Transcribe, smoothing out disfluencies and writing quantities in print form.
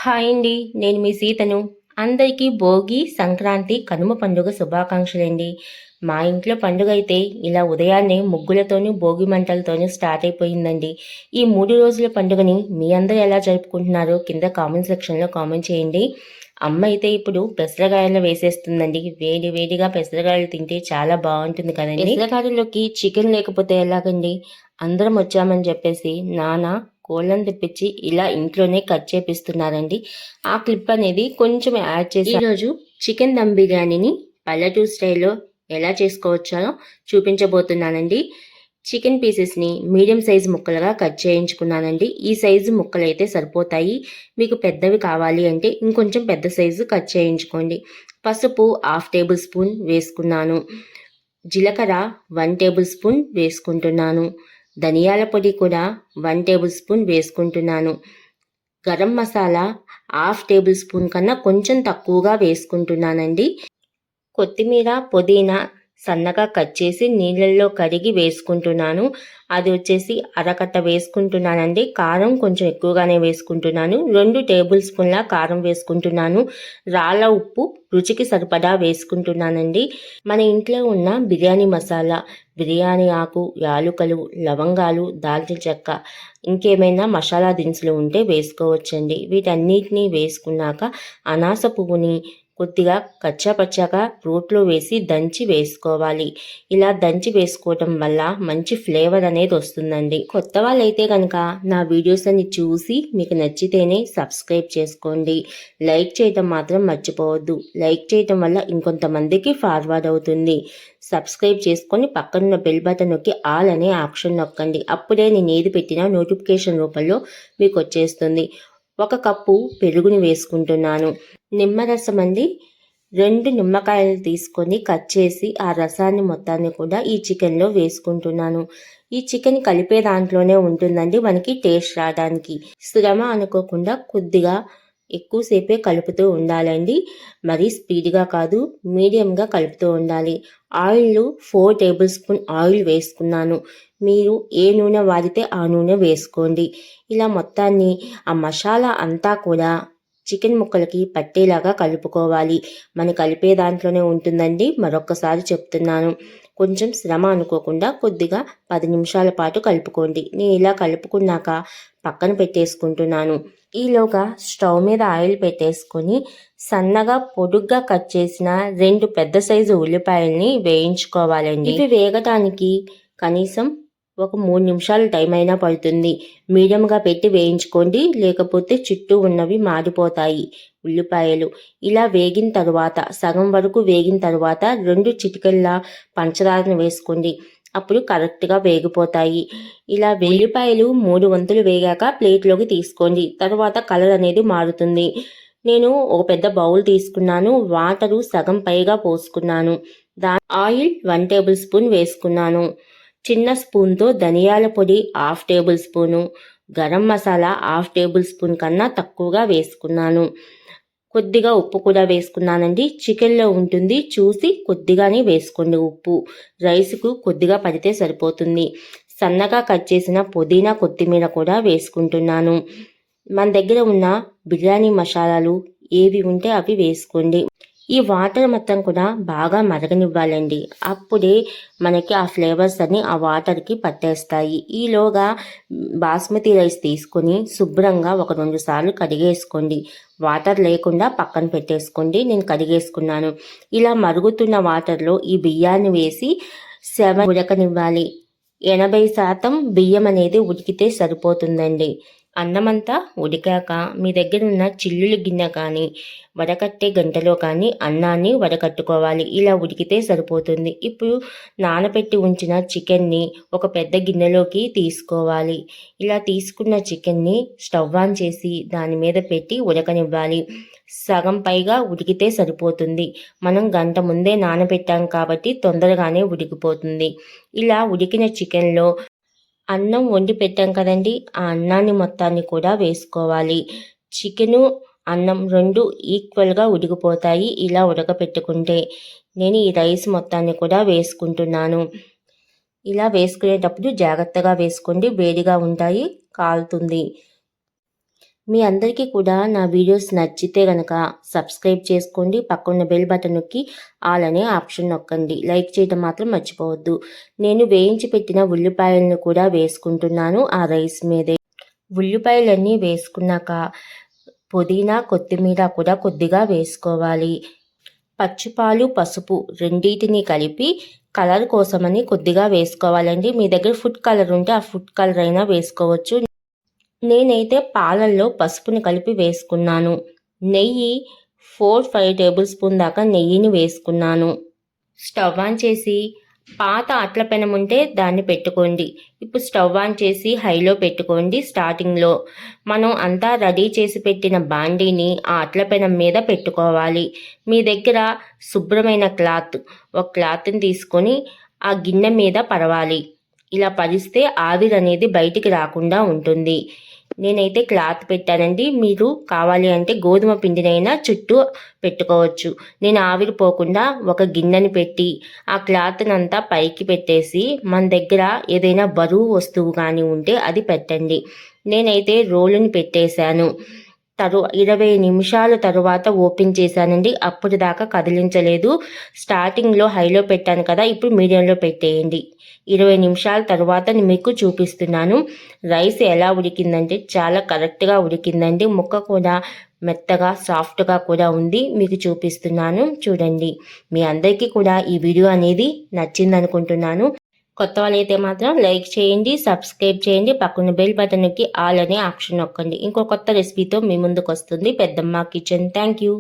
Hi అండి. నేను మీ సీతను. అందరికీ భోగి, సంక్రాంతి, కనుమ పండుగ శుభాకాంక్షలండి. మా ఇంట్లో పండుగ అయితే ఇలా ఉదయాన్నే ముగ్గులతోనూ, భోగి మంటలతోనూ స్టార్ట్ అయిపోయిందండి. ఈ 3 రోజుల పండుగని మీ అందరూ ఎలా జరుపుకుంటున్నారో కింద కామెంట్ సెక్షన్‌లో కామెంట్ చేయండి. అమ్మ అయితే ఇప్పుడు పెసరగాయలు వేసేస్తుందండి. వేడి వేడిగా పెసరగాయలు తింటే చాలా బావుంటుంది కదండీ! పెసరగాయల్లోకి చికెన్ లేకపోతే ఎలాగండి? అందరం వచ్చామని చెప్పేసి నాన్న కోళ్ళని తెప్పించి ఇలా ఇంట్లోనే కట్ చేపిస్తున్నారండి. ఆ క్లిప్ అనేది కొంచెం యాడ్ చేసి ఈరోజు చికెన్ దమ్ బిర్యానీని పల్లెటూరు స్టైల్లో ఎలా చేసుకోవచ్చో చూపించబోతున్నానండి. చికెన్ పీసెస్ని మీడియం సైజు ముక్కలుగా కట్ చేయించుకున్నానండి. ఈ సైజు ముక్కలు అయితే సరిపోతాయి. మీకు పెద్దవి కావాలి అంటే ఇంకొంచెం పెద్ద సైజు కట్ చేయించుకోండి. పసుపు 1/2 టేబుల్ స్పూన్ వేసుకున్నాను. జీలకర్ర 1 టేబుల్ స్పూన్ వేసుకుంటున్నాను. ధనియాల పొడి కూడా 1 టేబుల్ స్పూన్ వేసుకుంటున్నాను. గరం మసాలా 1/2 టేబుల్ స్పూన్ కన్నా కొంచెం తక్కువగా వేసుకుంటున్నానండి. కొత్తిమీర, పుదీనా సన్నగా కట్ చేసి నీళ్ళల్లో కడిగి వేసుకుంటున్నాను. అది వచ్చేసి అరకట్ట వేసుకుంటున్నానండి. కారం కొంచెం ఎక్కువగానే వేసుకుంటున్నాను. 2 టేబుల్ స్పూన్ల కారం వేసుకుంటున్నాను. రాళ్ళ ఉప్పు రుచికి సరిపడా వేసుకుంటున్నానండి. మన ఇంట్లో ఉన్న బిర్యానీ మసాలా, బిర్యానీ ఆకు, యాలుకలు, లవంగాలు, దాల్చిన చెక్క, ఇంకేమైనా మసాలా దినుసులు ఉంటే వేసుకోవచ్చండి. వీటన్నిటినీ వేసుకున్నాక అనాస పువ్వుని కొద్దిగా కచ్చాపచ్చాగా రోట్లో వేసి దంచి వేసుకోవాలి. ఇలా దంచి వేసుకోవటం వల్ల మంచి ఫ్లేవర్ అనేది వస్తుందండి. కొత్త వాళ్ళైతే కనుక నా వీడియోస్ అన్ని చూసి మీకు నచ్చితేనే సబ్స్క్రైబ్ చేసుకోండి. లైక్ చేయటం మాత్రం మర్చిపోవద్దు. లైక్ చేయటం వల్ల ఇంకొంతమందికి ఫార్వర్డ్ అవుతుంది. సబ్స్క్రైబ్ చేసుకొని పక్కనున్న బెల్ బటన్ నొక్కి ఆల్ అనే ఆప్షన్ నొక్కండి. అప్పుడే నేను ఏది పెట్టినా నోటిఫికేషన్ రూపంలో మీకు వచ్చేస్తుంది. 1 కప్పు పెరుగుని వేసుకుంటున్నాను. నిమ్మరసం అండి. 2 నిమ్మకాయలు తీసుకొని కట్ చేసి ఆ రసాన్ని మొత్తాన్ని కూడా ఈ చికెన్లో వేసుకుంటున్నాను. ఈ చికెన్ కలిపే దాంట్లోనే ఉంటుందండి మనకి టేస్ట్ రావడానికి. శ్రమ అనుకోకుండా కొద్దిగా ఎక్కువసేపే కలుపుతూ ఉండాలండి. మరీ స్పీడ్గా కాదు, మీడియంగా కలుపుతూ ఉండాలి. ఆయిల్ 4 టేబుల్ స్పూన్ ఆయిల్ వేసుకున్నాను. మీరు ఏ నూనె వాడితే ఆ నూనె వేసుకోండి. ఇలా మొత్తాన్ని ఆ మసాలా అంతా కూడా చికెన్ ముక్కలకి పట్టేలాగా కలుపుకోవాలి. మనం కలిపే దాంట్లోనే ఉంటుందండి. మరొక్కసారి చెప్తున్నాను. కొంచెం శ్రమ అనుకోకుండా కొద్దిగా 10 నిమిషాల పాటు కలుపుకోండి. నేను ఇలా కలుపుకున్నాక పక్కన పెట్టేసుకుంటున్నాను. ఈలోగా స్టవ్ మీద ఆయిల్ పెట్టేసుకొని సన్నగా పొడుగ్గా కట్ చేసిన 2 పెద్ద సైజు ఉల్లిపాయల్ని వేయించుకోవాలండి. ఇవి వేగటానికి కనీసం ఒక 3 నిమిషాలు టైం అయినా పడుతుంది. మీడియంగా పెట్టి వేయించుకోండి, లేకపోతే చుట్టూ ఉన్నవి మాడిపోతాయి ఉల్లిపాయలు. ఇలా వేగిన తరువాత సగం వరకు వేగిన తరువాత 2 చిటికెళ్ళ పంచదారను వేసుకోండి. అప్పుడు కరెక్ట్గా వేగిపోతాయి. ఇలా ఉల్లిపాయలు 3 వంతులు వేగాక ప్లేట్లోకి తీసుకోండి. తర్వాత కలర్ అనేది మారుతుంది. నేను ఒక పెద్ద బౌల్ తీసుకున్నాను. వాటరు సగం పైగా పోసుకున్నాను. ఆయిల్ 1 టేబుల్ స్పూన్ వేసుకున్నాను. చిన్న స్పూన్తో ధనియాల పొడి 1/2 table spoon, garam masala 1/2 table spoon కన్నా తక్కువగా వేసుకున్నాను. కొద్దిగా ఉప్పు కూడా వేసుకున్నానండి. చికెన్లో ఉంటుంది, చూసి కొద్దిగానే వేసుకోండి ఉప్పు. రైస్కు కొద్దిగా పడితే సరిపోతుంది. సన్నగా కట్ చేసిన పుదీనా, కొత్తిమీర కూడా వేసుకుంటున్నాను. మన దగ్గర ఉన్న బిర్యానీ మసాలాలు ఏవి ఉంటే అవి వేసుకోండి. ఈ వాటర్ మొత్తం కూడా బాగా మరగనివ్వాలండి. అప్పుడే మనకి ఆ ఫ్లేవర్స్ అన్ని ఆ వాటర్కి పట్టేస్తాయి. ఈలోగా బాస్మతి రైస్ తీసుకొని శుభ్రంగా ఒక 2 సార్లు కడిగేసుకోండి. వాటర్ లేకుండా పక్కన పెట్టేసుకోండి. నేను కడిగేసుకున్నాను. ఇలా మరుగుతున్న వాటర్లో ఈ బియ్యాన్ని వేసి 7 ఉడకనివ్వాలి. 80% బియ్యం అనేది ఉడికితే సరిపోతుందండి. అన్నమంతా ఉడికాక మీ దగ్గర ఉన్న చిల్లులు గిన్నె కానీ వడకట్టే గంటలో కానీ అన్నాన్ని వడకట్టుకోవాలి. ఇలా ఉడికితే సరిపోతుంది. ఇప్పుడు నానబెట్టి ఉంచిన చికెన్ని ఒక పెద్ద గిన్నెలోకి తీసుకోవాలి. ఇలా తీసుకున్న చికెన్ని స్టవ్ ఆన్ చేసి దాని మీద పెట్టి ఉడకనివ్వాలి. సగం పైగా ఉడికితే సరిపోతుంది. మనం గంట ముందే నానబెట్టాం కాబట్టి తొందరగానే ఉడికిపోతుంది. ఇలా ఉడికిన చికెన్లో అన్నం వండి పెట్టాం కదండి, ఆ అన్నాన్ని మొత్తాన్ని కూడా వేసుకోవాలి. చికెను, అన్నం 2 ఈక్వల్గా ఉడికిపోతాయి ఇలా ఉడకపెట్టుకుంటే. నేను ఈ రైస్ మొత్తాన్ని కూడా వేసుకుంటున్నాను. ఇలా వేసుకునేటప్పుడు జాగ్రత్తగా వేసుకోండి, వేడిగా ఉంటాయి, కాలుతుంది. మీ అందరికీ కూడా నా వీడియోస్ నచ్చితే గనక సబ్స్క్రైబ్ చేసుకోండి. పక్కన్న బెల్ బటన్ నొక్కి ఆల్ అనే ఆప్షన్ నొక్కండి. లైక్ చేయడం మాత్రం మర్చిపోవద్దు. నేను వేయించి పెట్టిన ఉల్లిపాయలను కూడా వేసుకుంటున్నాను ఆ రైస్ మీదే. ఉల్లిపాయలన్నీ వేసుకున్నాక పుదీనా, కొత్తిమీర కూడా కొద్దిగా వేసుకోవాలి. పచ్చిపాలు, పసుపు రెండింటిని కలిపి కలర్ కోసమని కొద్దిగా వేసుకోవాలండి. మీ దగ్గర ఫుడ్ కలర్ ఉంటే ఆ ఫుడ్ కలర్ అయినా వేసుకోవచ్చు. నేనైతే పాలల్లో పసుపుని కలిపి వేసుకున్నాను. నెయ్యి 4-5 టేబుల్ స్పూన్ దాకా నెయ్యిని వేసుకున్నాను. స్టవ్ ఆన్ చేసి పాత అట్ల పెనం ఉంటే దాన్ని పెట్టుకోండి. ఇప్పుడు స్టవ్ ఆన్ చేసి హైలో పెట్టుకోండి. స్టార్టింగ్లో మనం అంతా రెడీ చేసి పెట్టిన బాండీని ఆ అట్ల పెనం మీద పెట్టుకోవాలి. మీ దగ్గర శుభ్రమైన ఒక క్లాత్ని తీసుకొని ఆ గిన్నె మీద పరవాలి. ఇలా పరిస్తే ఆవిరి అనేది బయటికి రాకుండా ఉంటుంది. నేనైతే క్లాత్ పెట్టానండి. మీరు కావాలి అంటే గోధుమ పిండినైనా చుట్టూ పెట్టుకోవచ్చు. నేను ఆవిరి పోకుండా ఒక గిన్నెని పెట్టి ఆ క్లాత్ని అంతా పైకి పెట్టేసి మన దగ్గర ఏదైనా బరువు వస్తువు కానీ ఉంటే అది పెట్టండి. నేనైతే రోలుని పెట్టేశాను. 20 నిమిషాల తరువాత ఓపెన్ చేశానండి. అప్పటిదాకా కదిలించలేదు. స్టార్టింగ్లో హైలో పెట్టాను కదా, ఇప్పుడు మీడియంలో పెట్టేయండి. 20 నిమిషాల తర్వాత మీకు చూపిస్తున్నాను. రైస్ ఎలా ఉడికిందంటే చాలా కరెక్ట్గా ఉడికిందండి. ముక్క కూడా మెత్తగా సాఫ్ట్గా కూడా ఉంది. మీకు చూపిస్తున్నాను చూడండి. మీ అందరికీ కూడా ఈ వీడియో అనేది నచ్చింది అనుకుంటున్నాను. కొత్త వాళ్ళైతే మాత్రం లైక్ చేయండి, సబ్స్క్రైబ్ చేయండి, పక్కన బెల్ బటన్ నొక్కి ఆల్ అనే ఆప్షన్ నొక్కండి. ఇంకో కొత్త రెసిపీతో మీ ముందుకు వస్తుంది పెద్దమ్మ కిచెన్. Thank you.